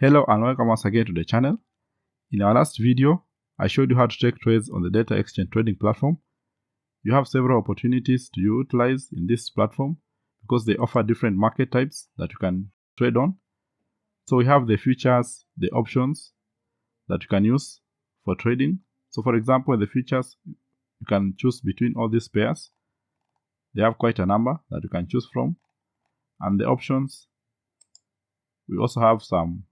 Hello and welcome once again to the channel. In our last video, I showed you how to take trades on the data exchange trading platform. You have several opportunities to utilize in this platform because they offer different market types that you can trade on. So we have the futures, the options that you can use for trading. So for example, the futures, you can choose between all these pairs. They have quite a number that you can choose from. And the options, we also have some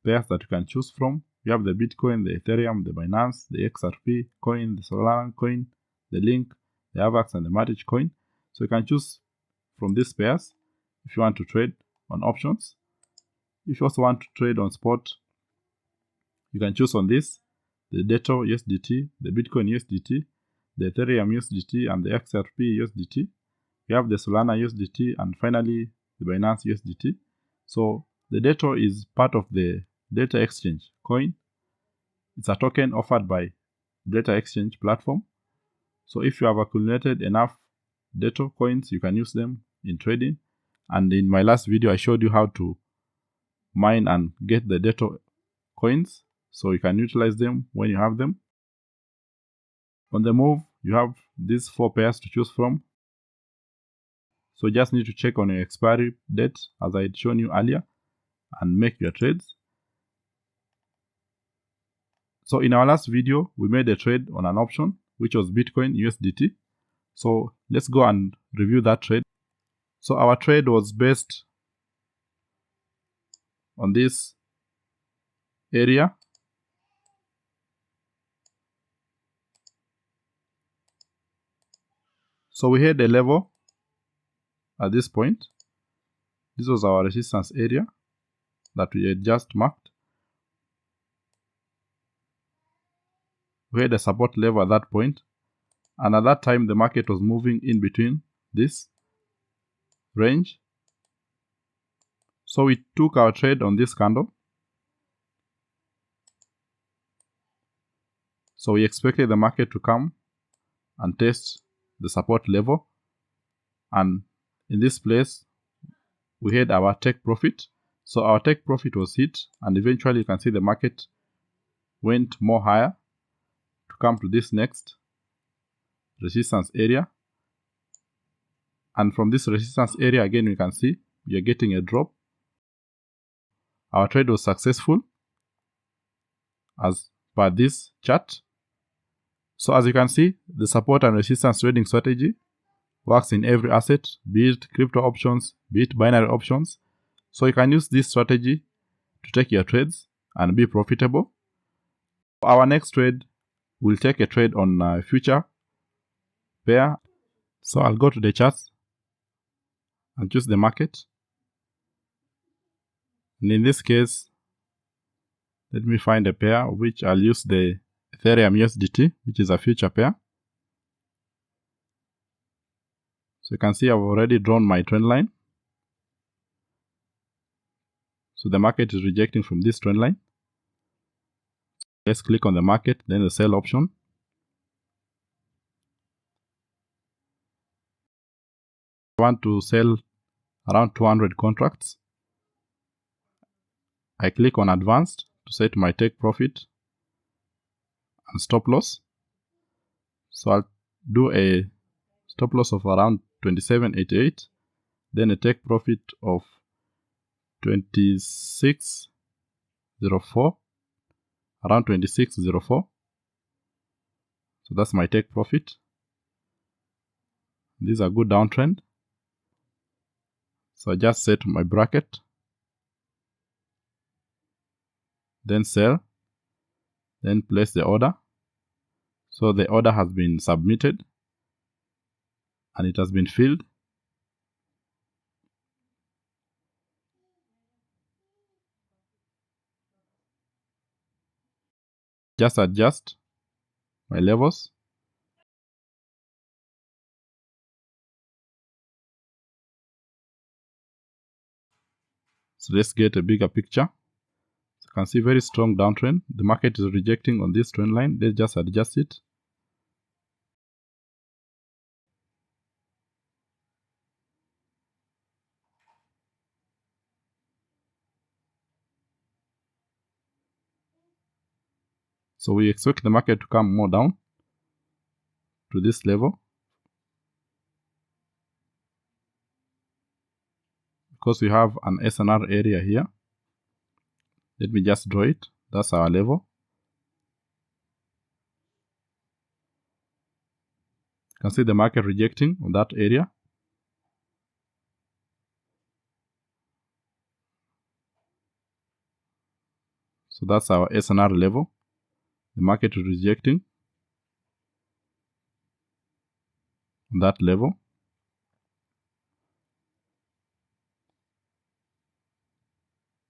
pairs that you can choose from. You have the Bitcoin, the Ethereum, the Binance, the XRP coin, the Solana coin, the Link, the Avax, and the Matic coin. So you can choose from these pairs if you want to trade on options. If you also want to trade on spot, you can choose on this, the Dato USDT, the Bitcoin USDT, the Ethereum USDT, and the XRP USDT. You have the Solana USDT, and finally the Binance USDT. So the Dato is part of the data exchange coin. It's a token offered by data exchange platform. So if you have accumulated enough Dato coins, you can use them in trading. And in my last video, I showed you how to mine and get the Dato coins, so you can utilize them when you have them. On the move, you have these 4 pairs to choose from. So you just need to check on your expiry date, as I had shown you earlier, and make your trades. So in our last video, we made a trade on an option, which was Bitcoin USDT. So let's go and review that trade. So our trade was based on this area. So we had a level at this point. This was our resistance area that we had just marked. We had a support level at that point, and at that time the market was moving in between this range. So we took our trade on this candle. So we expected the market to come and test the support level, and in this place we had our take profit. So our take profit was hit, and eventually you can see the market went more higher to come to this next resistance area. And from this resistance area again, we can see we are getting a drop. Our trade was successful as per this chart. So as you can see, the support and resistance trading strategy works in every asset, be it crypto options, be it binary options. So you can use this strategy to take your trades and be profitable. For our next trade, we'll take a trade on a future pair. So I'll go to the charts and choose the market. And in this case, let me find a pair which I'll use the Ethereum USDT, which is a future pair. So you can see I've already drawn my trend line. So the market is rejecting from this trend line. Let's click on the market, then the sell option. I want to sell around 200 contracts. I click on advanced to set my take profit and stop loss. So I'll do a stop loss of around 27.88, then a take profit of 26.04, around 26.04. So that's my take profit. This is a good downtrend. So I just set my bracket, then sell, then place the order. So the order has been submitted and it has been filled. Just adjust my levels. So let's get a bigger picture. So you can see very strong downtrend. The market is rejecting on this trend line. Let's just adjust it. So we expect the market to come more down to this level, because we have an SNR area here. Let me just draw it. That's our level. You can see the market rejecting on that area. So that's our SNR level. The market is rejecting on that level.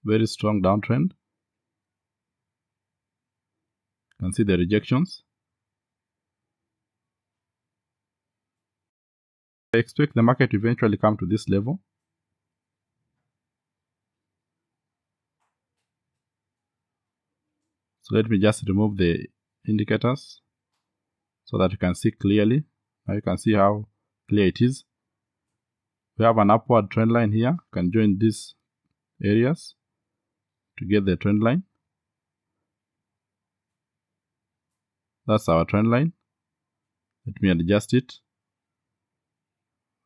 Very strong downtrend. You can see the rejections. I expect the market to eventually come to this level. So let me just remove the indicators so that you can see clearly. Now you can see how clear it is. We have an upward trend line here. You can join these areas to get the trend line. That's our trend line. Let me adjust it.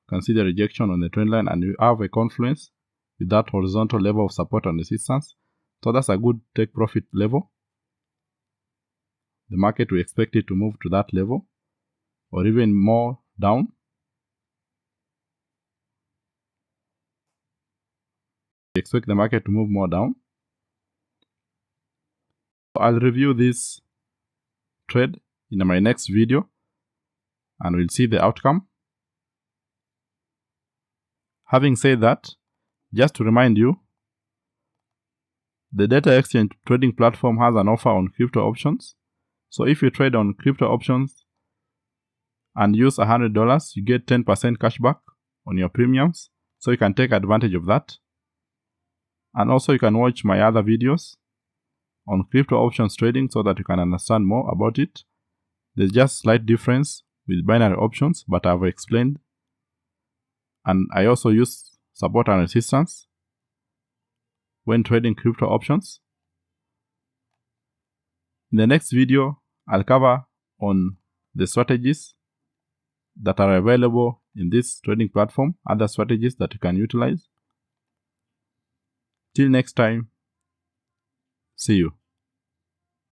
You can see the rejection on the trend line, and you have a confluence with that horizontal level of support and resistance. So that's a good take profit level. The market, we expect it to move to that level or even more down. We expect the market to move more down. I'll review this trade in my next video and we'll see the outcome. Having said that, just to remind you, the data exchange trading platform has an offer on crypto options. So if you trade on crypto options and use $100, you get 10% cashback on your premiums. So you can take advantage of that. And also you can watch my other videos on crypto options trading so that you can understand more about it. There's just slight difference with binary options, but I've explained. And I also use support and resistance when trading crypto options. In the next video, I'll cover on the strategies that are available in this trading platform, other strategies that you can utilize. Till next time, see you.